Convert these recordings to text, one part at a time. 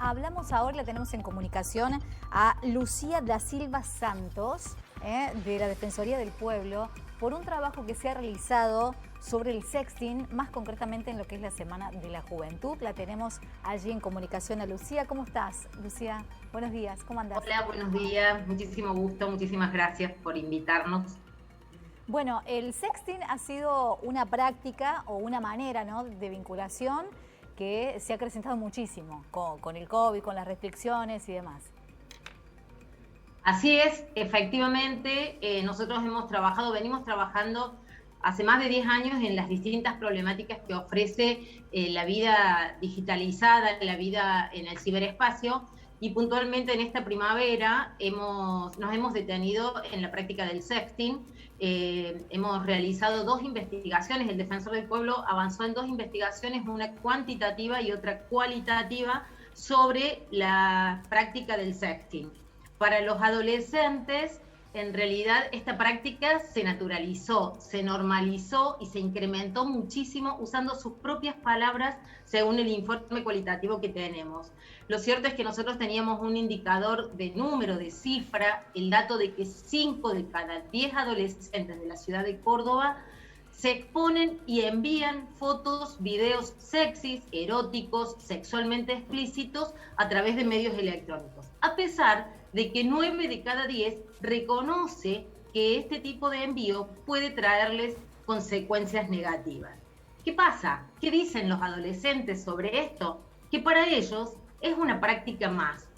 hablamos ahora, la tenemos en comunicación a Lucía da Silva Santos, de la Defensoría del Pueblo, por un trabajo que se ha realizado sobre el sexting, más concretamente en lo que es la Semana de la Juventud. La tenemos allí en comunicación a Lucía. ¿Cómo estás, Lucía? Buenos días, ¿cómo andás? Hola, buenos días, muchísimo gusto, muchísimas gracias por invitarnos. Bueno, el sexting ha sido una práctica o una manera, ¿no?, de vinculación que se ha acrecentado muchísimo con el COVID, con las restricciones y demás. Así es, efectivamente, nosotros venimos trabajando hace más de 10 años en las distintas problemáticas que ofrece la vida digitalizada, la vida en el ciberespacio, y puntualmente en esta primavera nos hemos detenido en la práctica del sexting. Hemos realizado 2 investigaciones, el Defensor del Pueblo avanzó en 2 investigaciones, una cuantitativa y otra cualitativa, sobre la práctica del sexting. Para los adolescentes, en realidad esta práctica se naturalizó, se normalizó y se incrementó muchísimo usando sus propias palabras según el informe cualitativo que tenemos. Lo cierto es que nosotros teníamos un indicador de número, de cifra, el dato de que 5 de cada 10 adolescentes de la ciudad de Córdoba se exponen y envían fotos, videos sexys, eróticos, sexualmente explícitos a través de medios electrónicos. A pesar de que 9 de cada 10 reconoce que este tipo de envío puede traerles consecuencias negativas. ¿Qué pasa? ¿Qué dicen los adolescentes sobre esto? Que para ellos es una práctica más,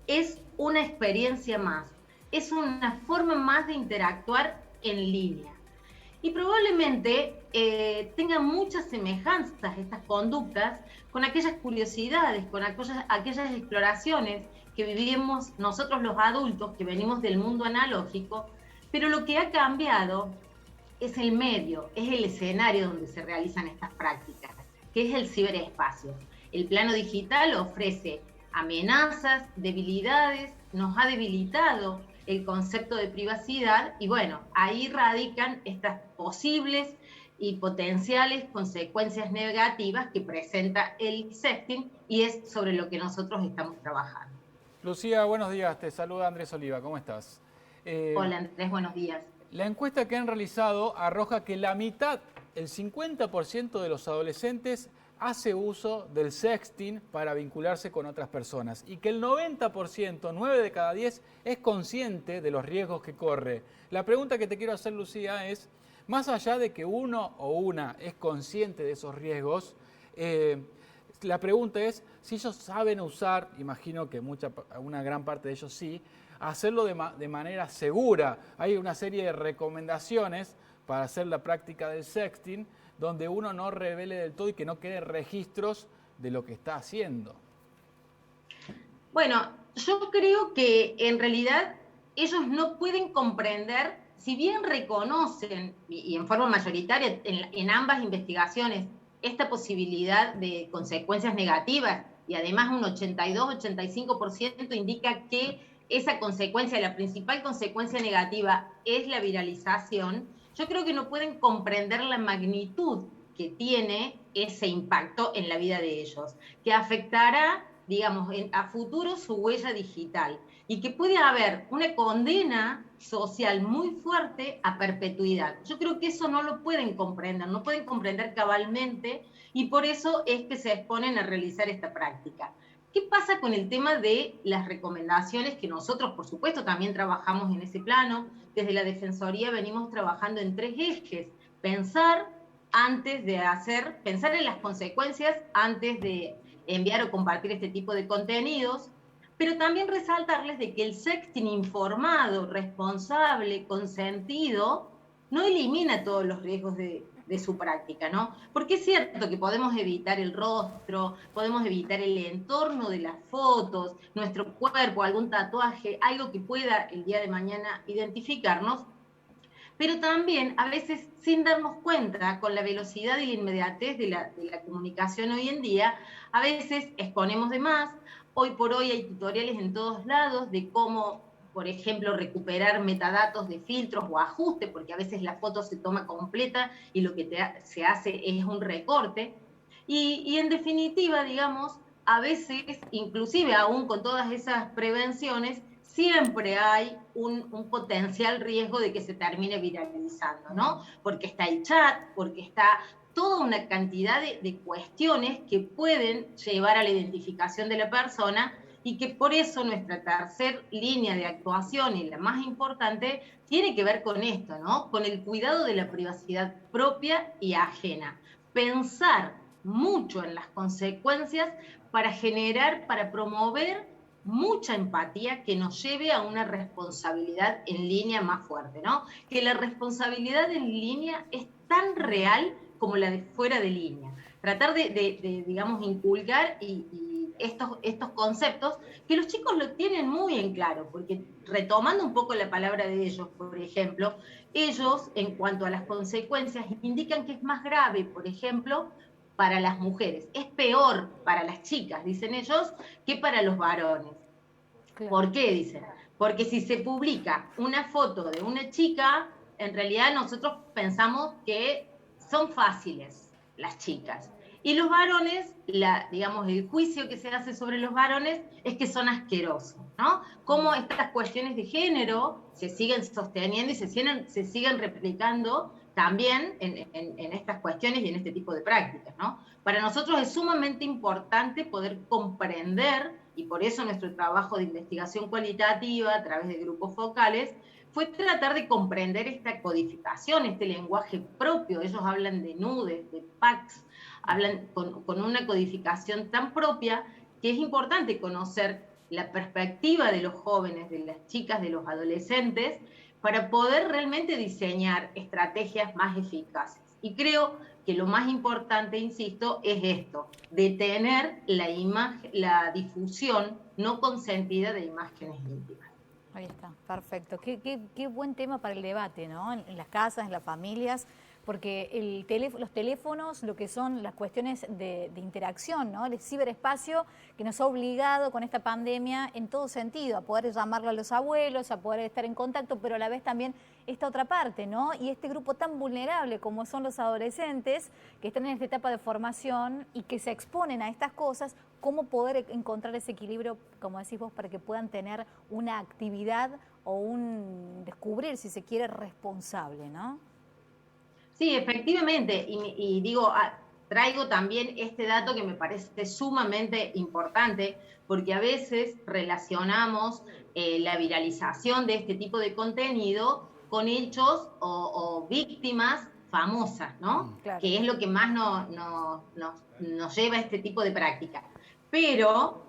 es una experiencia más, es una forma más de interactuar en línea. Y probablemente tengan muchas semejanzas estas conductas con aquellas curiosidades, con aquellas exploraciones que vivimos nosotros los adultos que venimos del mundo analógico, pero lo que ha cambiado es el medio, es el escenario donde se realizan estas prácticas, que es el ciberespacio. El plano digital ofrece amenazas, debilidades, nos ha debilitado el concepto de privacidad y bueno, ahí radican estas posibles y potenciales consecuencias negativas que presenta el sexting y es sobre lo que nosotros estamos trabajando. Lucía, buenos días, te saluda Andrés Oliva, ¿cómo estás? Hola Andrés, buenos días. La encuesta que han realizado arroja que la mitad, el 50% de los adolescentes hace uso del sexting para vincularse con otras personas y que el 90%, 9 de cada 10, es consciente de los riesgos que corre. La pregunta que te quiero hacer, Lucía, es, más allá de que uno o una es consciente de esos riesgos, la pregunta es si ellos saben usar, imagino que una gran parte de ellos sí, hacerlo de manera segura. Hay una serie de recomendaciones para hacer la práctica del sexting, donde uno no revele del todo y que no quede registros de lo que está haciendo. Bueno, yo creo que en realidad ellos no pueden comprender, si bien reconocen, y en forma mayoritaria en ambas investigaciones, esta posibilidad de consecuencias negativas, y además un 82-85% indica que esa consecuencia, la principal consecuencia negativa es la viralización. Yo creo que no pueden comprender la magnitud que tiene ese impacto en la vida de ellos, que afectará, digamos, a futuro su huella digital y que puede haber una condena social muy fuerte a perpetuidad. Yo creo que eso no lo pueden comprender cabalmente y por eso es que se exponen a realizar esta práctica. ¿Qué pasa con el tema de las recomendaciones que nosotros, por supuesto, también trabajamos en ese plano? Desde la Defensoría venimos trabajando en 3 ejes. Pensar en las consecuencias antes de enviar o compartir este tipo de contenidos, pero también resaltarles de que el sexting informado, responsable, consentido, no elimina todos los riesgos de su práctica, ¿no? Porque es cierto que podemos evitar el rostro, podemos evitar el entorno de las fotos, nuestro cuerpo, algún tatuaje, algo que pueda el día de mañana identificarnos, pero también a veces sin darnos cuenta, con la velocidad y la inmediatez de la comunicación hoy en día, a veces exponemos de más. Hoy por hoy hay tutoriales en todos lados de cómo, por ejemplo, recuperar metadatos de filtros o ajustes, porque a veces la foto se toma completa y lo que se hace es un recorte. Y en definitiva, digamos, a veces, inclusive aún con todas esas prevenciones, siempre hay un potencial riesgo de que se termine viralizando, ¿no? Porque está el chat, porque está toda una cantidad de cuestiones que pueden llevar a la identificación de la persona y que por eso nuestra tercera línea de actuación, y la más importante, tiene que ver con esto, ¿no? Con el cuidado de la privacidad propia y ajena. Pensar mucho en las consecuencias para generar, para promover mucha empatía que nos lleve a una responsabilidad en línea más fuerte, ¿no? Que la responsabilidad en línea es tan real como la de fuera de línea. Tratar de digamos, inculcar y estos conceptos que los chicos lo tienen muy en claro, porque retomando un poco la palabra de ellos, por ejemplo, ellos, en cuanto a las consecuencias, indican que es más grave, por ejemplo, para las mujeres. Es peor para las chicas, dicen ellos, que para los varones. Claro. ¿Por qué? Dicen. Porque si se publica una foto de una chica, en realidad nosotros pensamos que son fáciles las chicas. Y los varones, digamos, el juicio que se hace sobre los varones es que son asquerosos, ¿no? Cómo estas cuestiones de género se siguen sosteniendo y se siguen replicando también en estas cuestiones y en este tipo de prácticas, ¿no? Para nosotros es sumamente importante poder comprender, y por eso nuestro trabajo de investigación cualitativa a través de grupos focales fue tratar de comprender esta codificación, este lenguaje propio. Ellos hablan de nudes, de packs, hablan con una codificación tan propia que es importante conocer la perspectiva de los jóvenes, de las chicas, de los adolescentes, para poder realmente diseñar estrategias más eficaces. Y creo que lo más importante, insisto, es esto, detener la difusión no consentida de imágenes íntimas. Ahí está, perfecto. Qué buen tema para el debate, ¿no? En las casas, en las familias, porque los teléfonos, lo que son las cuestiones de interacción, ¿no? El ciberespacio que nos ha obligado con esta pandemia en todo sentido, a poder llamarle a los abuelos, a poder estar en contacto, pero a la vez también esta otra parte, ¿no? Y este grupo tan vulnerable como son los adolescentes, que están en esta etapa de formación y que se exponen a estas cosas, cómo poder encontrar ese equilibrio, como decís vos, para que puedan tener una actividad o un descubrir, si se quiere, responsable, ¿no? Sí, efectivamente, y digo, traigo también este dato que me parece sumamente importante, porque a veces relacionamos la viralización de este tipo de contenido con hechos o víctimas famosas, ¿no? Claro. Que es lo que más nos lleva a este tipo de práctica. Pero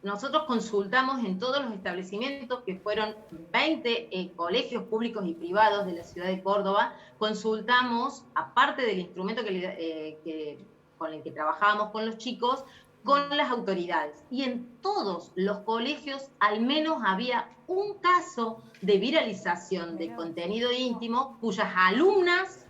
nosotros consultamos en todos los establecimientos, que fueron 20 colegios públicos y privados de la ciudad de Córdoba, consultamos, aparte del instrumento con el que trabajábamos con los chicos, con las autoridades. Y en todos los colegios al menos había un caso de viralización de contenido íntimo cuyas alumnas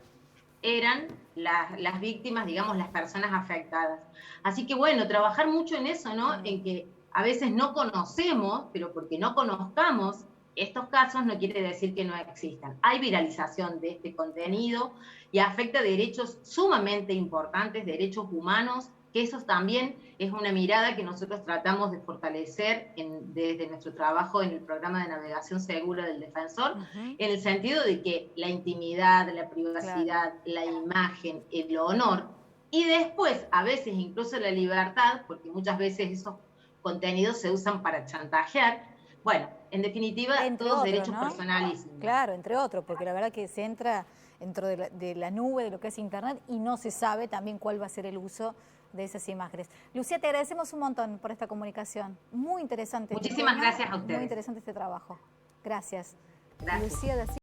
eran las víctimas, digamos, las personas afectadas. Así que bueno, trabajar mucho en eso, ¿no? En que a veces no conocemos, pero porque no conozcamos estos casos no quiere decir que no existan. Hay viralización de este contenido y afecta derechos sumamente importantes, derechos humanos, que eso también es una mirada que nosotros tratamos de fortalecer desde nuestro trabajo en el programa de navegación segura del defensor, en el sentido de que la intimidad, la privacidad, la imagen, el honor, y después a veces incluso la libertad, porque muchas veces esos contenidos se usan para chantajear. Bueno, en definitiva, entre todos otros, derechos, ¿no? Personalísimos. Claro, entre otros, porque la verdad que se entra dentro de la nube de lo que es Internet y no se sabe también cuál va a ser el uso de esas imágenes. Lucía, te agradecemos un montón por esta comunicación. Muy interesante. Muchísimas gracias a ustedes. Muy interesante este trabajo. Gracias. Gracias. Lucía